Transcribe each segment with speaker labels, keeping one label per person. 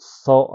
Speaker 1: 100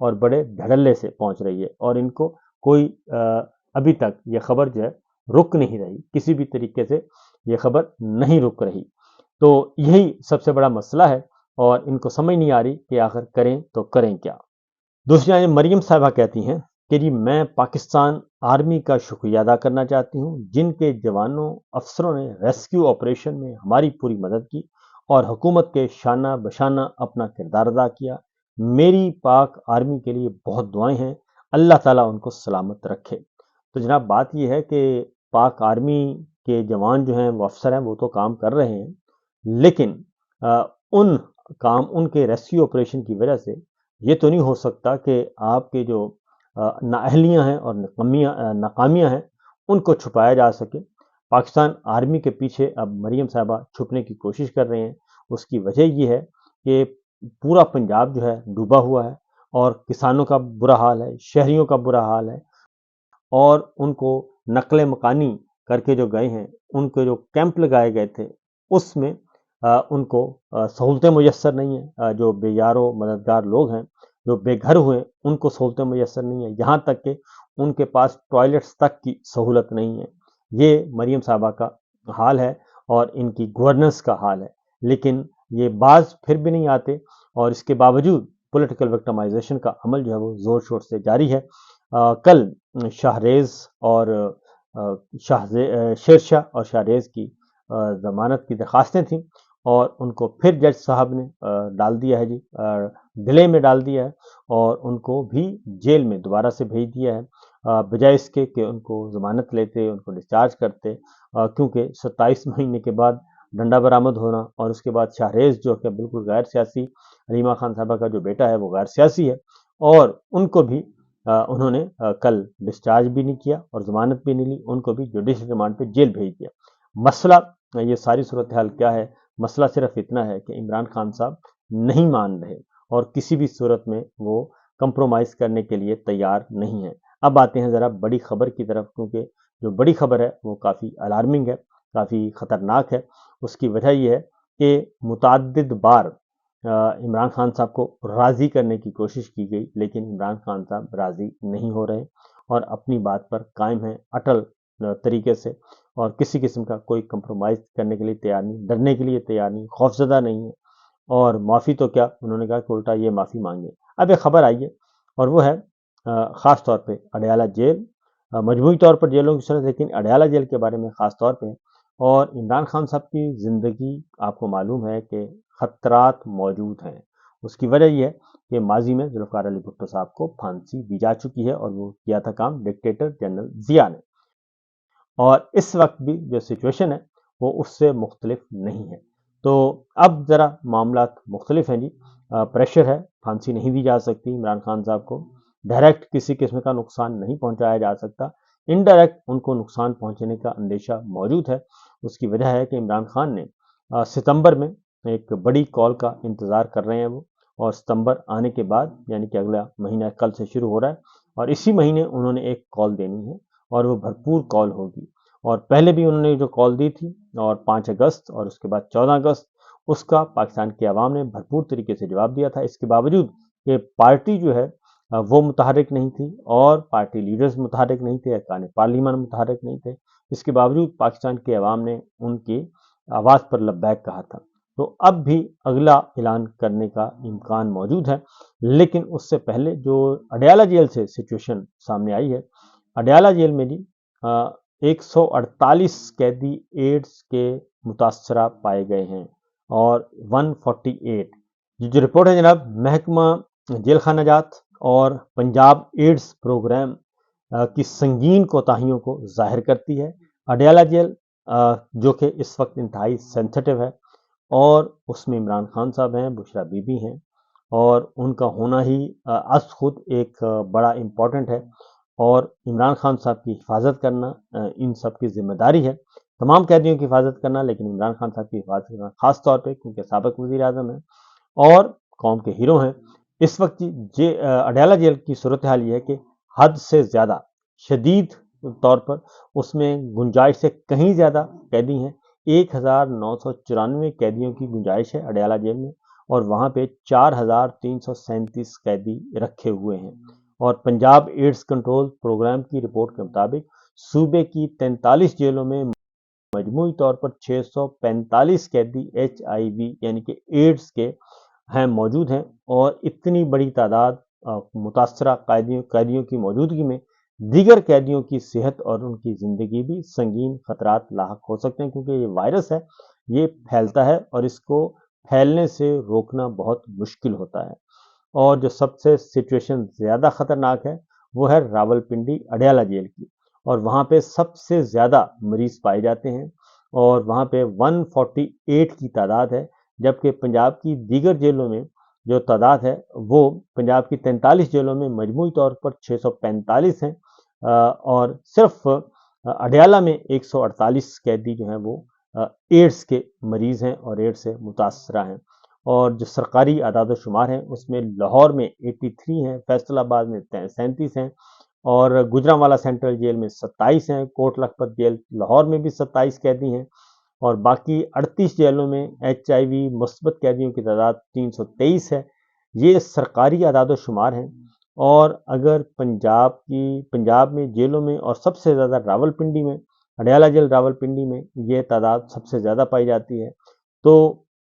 Speaker 1: اور بڑے دھڑلے سے پہنچ رہی ہے، اور ان کو کوئی ابھی تک یہ خبر جو ہے رک نہیں رہی، کسی بھی طریقے سے یہ خبر نہیں رک رہی۔ تو یہی سب سے بڑا مسئلہ ہے، اور ان کو سمجھ نہیں آ رہی کہ آخر کریں تو کریں کیا۔ دوسری جانب مریم صاحبہ کہتی ہیں کہ جی میں پاکستان آرمی کا شکریہ ادا کرنا چاہتی ہوں، جن کے جوانوں افسروں نے ریسکیو آپریشن میں ہماری پوری مدد کی اور حکومت کے شانہ بشانہ اپنا کردار ادا کیا۔ میری پاک آرمی کے لیے بہت دعائیں ہیں، اللہ تعالیٰ ان کو سلامت رکھے۔ تو جناب بات یہ ہے کہ پاک آرمی کے جوان جو ہیں، وہ افسر ہیں، وہ تو کام کر رہے ہیں، لیکن ان کے ریسکیو آپریشن کی وجہ سے یہ تو نہیں ہو سکتا کہ آپ کے جو نااہلیاں ہیں اور ناکامیاں ہیں ان کو چھپایا جا سکے۔ پاکستان آرمی کے پیچھے اب مریم صاحبہ چھپنے کی کوشش کر رہے ہیں۔ اس کی وجہ یہ ہے کہ پورا پنجاب جو ہے ڈوبا ہوا ہے، اور کسانوں کا برا حال ہے، شہریوں کا برا حال ہے، اور ان کو نقل مکانی کر کے جو گئے ہیں، ان کے جو کیمپ لگائے گئے تھے اس میں ان کو سہولتیں میسر نہیں ہیں۔ جو بے یار و مددگار لوگ ہیں، جو بے گھر ہوئے، ان کو سہولتیں میسر نہیں ہیں، یہاں تک کہ ان کے پاس ٹوائلٹس تک کی سہولت نہیں ہے۔ یہ مریم صاحبہ کا حال ہے اور ان کی گورننس کا حال ہے، لیکن یہ باز پھر بھی نہیں آتے، اور اس کے باوجود پولیٹیکل وکٹمائزیشن کا عمل جو ہے وہ زور شور سے جاری ہے۔ کل شاہریز اور شیرشاہ اور شاہریز کی ضمانت کی درخواستیں تھیں، اور ان کو پھر جج صاحب نے ڈال دیا ہے، ڈیلے میں ڈال دیا ہے، اور ان کو بھی جیل میں دوبارہ سے بھیج دیا ہے، بجائے اس کے کہ ان کو ضمانت لیتے، ان کو ڈسچارج کرتے، کیونکہ 27 مہینے کے بعد ڈنڈا برآمد ہونا، اور اس کے بعد شاہریز جو کہ بالکل غیر سیاسی، حلیمہ خان صاحبہ کا جو بیٹا ہے وہ غیر سیاسی ہے، اور ان کو بھی انہوں نے کل ڈسچارج بھی نہیں کیا اور ضمانت بھی نہیں لی، ان کو بھی جوڈیشل ریمانڈ پہ جیل بھیج دیا۔ مسئلہ یہ ساری صورتحال کیا ہے؟ مسئلہ صرف اتنا ہے کہ عمران خان صاحب نہیں مان رہے، اور کسی بھی صورت میں وہ کمپرومائز کرنے کے لیے تیار نہیں ہیں۔ اب آتے ہیں ذرا بڑی خبر کی طرف، کیونکہ جو بڑی خبر ہے وہ کافی الارمنگ ہے، کافی خطرناک ہے۔ اس کی وجہ یہ ہے کہ متعدد بار عمران خان صاحب کو راضی کرنے کی کوشش کی گئی، لیکن عمران خان صاحب راضی نہیں ہو رہے، اور اپنی بات پر قائم ہیں اٹل طریقے سے، اور کسی قسم کا کوئی کمپرومائز کرنے کے لیے تیار نہیں، ڈرنے کے لیے تیار نہیں، خوفزدہ نہیں ہے، اور معافی تو کیا، انہوں نے کہا کہ الٹا یہ معافی مانگے۔ اب ایک خبر آئی ہے، اور وہ ہے خاص طور پہ اڈیالہ جیل، مجموعی طور پر جیلوں کی صورت، لیکن اڈیالہ جیل کے بارے میں خاص طور پہ، اور عمران خان صاحب کی زندگی آپ کو معلوم ہے کہ خطرات موجود ہیں۔ اس کی وجہ یہ ہے کہ ماضی میں ذوالفقار علی بھٹو صاحب کو پھانسی دی جا چکی ہے، اور وہ کیا تھا کام ڈکٹیٹر جنرل ضیاء نے، اور اس وقت بھی جو سچویشن ہے وہ اس سے مختلف نہیں ہے۔ تو اب ذرا معاملات مختلف ہیں جی، پریشر ہے، پھانسی نہیں دی جا سکتی عمران خان صاحب کو، ڈائریکٹ کسی قسم کا نقصان نہیں پہنچایا جا سکتا، انڈائریکٹ ان کو نقصان پہنچنے کا اندیشہ موجود ہے۔ اس کی وجہ ہے کہ عمران خان نے ستمبر میں ایک بڑی کال کا انتظار کر رہے ہیں وہ، اور ستمبر آنے کے بعد، یعنی کہ اگلا مہینہ کل سے شروع ہو رہا ہے، اور اسی مہینے انہوں نے ایک کال دینی ہے، اور وہ بھرپور کال ہوگی۔ اور پہلے بھی انہوں نے جو کال دی تھی، اور 5 اگست اور اس کے بعد 14 اگست، اس کا پاکستان کی عوام نے بھرپور طریقے سے جواب دیا تھا۔ اس کے باوجود کہ پارٹی جو ہے وہ متحرک نہیں تھی، اور پارٹی لیڈرز متحرک نہیں تھے، ارکان پارلیمان متحرک نہیں تھے، اس کے باوجود پاکستان کی عوام نے ان کی آواز پر لبیک کہا تھا۔ تو اب بھی اگلا اعلان کرنے کا امکان موجود ہے، لیکن اس سے پہلے جو اڈیالہ جیل سے سچویشن سامنے آئی ہے، اڈیالہ جیل میں جی 148 قیدی ایڈز کے متاثرہ پائے گئے ہیں، اور 148 جو رپورٹ ہے جناب محکمہ جیل خانہ جات اور پنجاب ایڈز پروگرام کی سنگین کوتاہیوں کو ظاہر کرتی ہے۔ اڈیالہ جیل جو کہ اس وقت انتہائی سینسٹیو ہے، اور اس میں عمران خان صاحب ہیں، بشرا بی بی ہیں، اور ان کا ہونا ہی از خود ایک بڑا امپورٹنٹ ہے، اور عمران خان صاحب کی حفاظت کرنا ان سب کی ذمہ داری ہے، تمام قیدیوں کی حفاظت کرنا، لیکن عمران خان صاحب کی حفاظت کرنا خاص طور پہ، کیونکہ سابق وزیر اعظم ہیں اور قوم کے ہیرو ہیں۔ اس وقت اڈیالہ جیل کی صورتحال یہ ہے کہ حد سے زیادہ شدید طور پر اس میں گنجائش سے کہیں زیادہ قیدی ہیں، 1994 قیدیوں کی گنجائش ہے اڈیالہ جیل میں، اور وہاں پہ 4337 قیدی رکھے ہوئے ہیں۔ اور پنجاب ایڈز کنٹرول پروگرام کی رپورٹ کے مطابق صوبے کی 43 جیلوں میں مجموعی طور پر 645 قیدی HIV یعنی کہ ایڈز کے موجود ہیں، اور اتنی بڑی تعداد متاثرہ قیدیوں کی موجودگی میں دیگر قیدیوں کی صحت اور ان کی زندگی بھی سنگین خطرات لاحق ہو سکتے ہیں، کیونکہ یہ وائرس ہے، یہ پھیلتا ہے اور اس کو پھیلنے سے روکنا بہت مشکل ہوتا ہے۔ اور جو سب سے سچویشن زیادہ خطرناک ہے وہ ہے راولپنڈی اڈیالہ جیل کی، اور وہاں پہ سب سے زیادہ مریض پائے جاتے ہیں، اور وہاں پہ 148 کی تعداد ہے، جبکہ پنجاب کی دیگر جیلوں میں جو تعداد ہے وہ پنجاب کی 43 جیلوں میں مجموعی طور پر 645 ہیں، اور صرف اڈیالہ میں 148 قیدی جو ہیں وہ ایڈز کے مریض ہیں اور ایڈز سے متاثرہ ہیں۔ اور جو سرکاری اعداد و شمار ہیں اس میں لاہور میں 83 ہیں، فیصل آباد میں 37 ہیں، اور گجرانوالہ سینٹرل جیل میں 27 ہیں، کوٹ لکھپت جیل لاہور میں بھی 27 قیدی ہیں، اور باقی 38 جیلوں میں HIV مثبت قیدیوں کی تعداد 323 ہے۔ یہ سرکاری اعداد و شمار ہیں، اور اگر پنجاب میں جیلوں میں اور سب سے زیادہ راولپنڈی میں، اڈیالہ جیل راولپنڈی میں یہ تعداد سب سے زیادہ پائی جاتی ہے، تو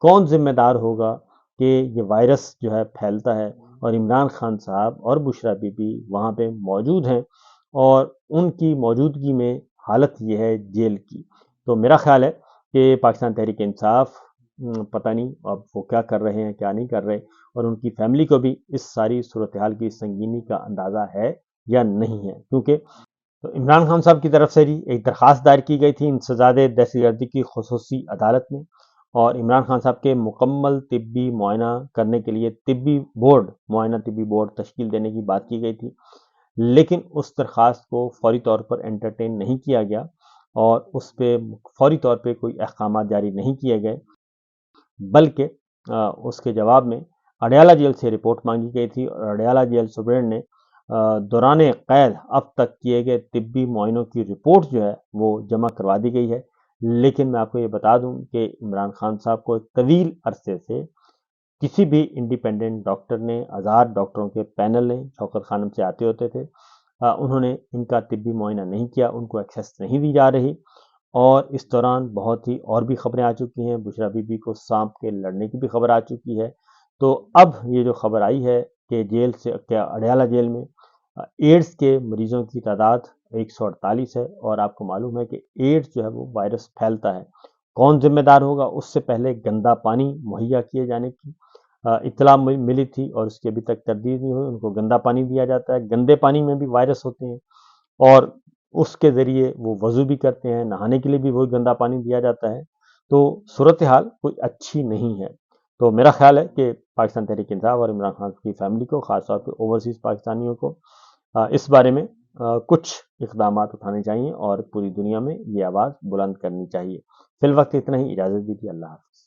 Speaker 1: کون ذمہ دار ہوگا کہ یہ وائرس جو ہے پھیلتا ہے اور عمران خان صاحب اور بشرا بی بی وہاں پہ موجود ہیں، اور ان کی موجودگی میں حالت یہ ہے جیل کی۔ تو میرا خیال ہے کہ پاکستان تحریک انصاف پتہ نہیں اب وہ کیا کر رہے ہیں کیا نہیں کر رہے، اور ان کی فیملی کو بھی اس ساری صورتحال کی سنگینی کا اندازہ ہے یا نہیں ہے، کیونکہ تو عمران خان صاحب کی طرف سے بھی ایک درخواست دائر کی گئی تھی انسداد دہشت گردی کی خصوصی عدالت میں، اور عمران خان صاحب کے مکمل طبی معائنہ کرنے کے لیے معائنہ طبی بورڈ تشکیل دینے کی بات کی گئی تھی، لیکن اس درخواست کو فوری طور پر انٹرٹین نہیں کیا گیا، اور اس پہ فوری طور پہ کوئی احکامات جاری نہیں کیے گئے، بلکہ اس کے جواب میں اڈیالہ جیل سے رپورٹ مانگی گئی تھی، اور اڈیالہ جیل سپرنٹنڈنٹ نے دوران قید اب تک کیے گئے طبی معائنوں کی رپورٹ جو ہے وہ جمع کروا دی گئی ہے۔ لیکن میں آپ کو یہ بتا دوں کہ عمران خان صاحب کو ایک طویل عرصے سے کسی بھی انڈیپینڈنٹ ڈاکٹر نے، ہزار ڈاکٹروں کے پینل نے شوکت خانم سے آتے ہوتے تھے، انہوں نے ان کا طبی معائنہ نہیں کیا، ان کو ایکسیس نہیں دی جا رہی، اور اس دوران بہت ہی اور بھی خبریں آ چکی ہیں، بشرا بی بی کو سانپ کے لڑنے کی بھی خبر آ چکی ہے۔ تو اب یہ جو خبر آئی ہے کہ جیل سے اڈیالہ جیل میں ایڈز کے مریضوں کی تعداد 148 ہے، اور آپ کو معلوم ہے کہ ایڈز جو ہے وہ وائرس پھیلتا ہے، کون ذمہ دار ہوگا؟ اس سے پہلے گندا پانی مہیا کیے جانے کی اطلاع ملی تھی، اور اس کی ابھی تک تردید نہیں ہوئی، ان کو گندا پانی دیا جاتا ہے، گندے پانی میں بھی وائرس ہوتے ہیں، اور اس کے ذریعے وہ وضو بھی کرتے ہیں، نہانے کے لیے بھی وہی گندا پانی دیا جاتا ہے، تو صورتحال کوئی اچھی نہیں ہے۔ تو میرا خیال ہے کہ پاکستان تحریک انصاف اور عمران خان کی فیملی کو، خاص طور پہ اوورسیز پاکستانیوں کو اس بارے میں کچھ اقدامات اٹھانے چاہیے، اور پوری دنیا میں یہ آواز بلند کرنی چاہیے۔ فی الوقت اتنا ہی، اجازت دیجیے، اللہ حافظ۔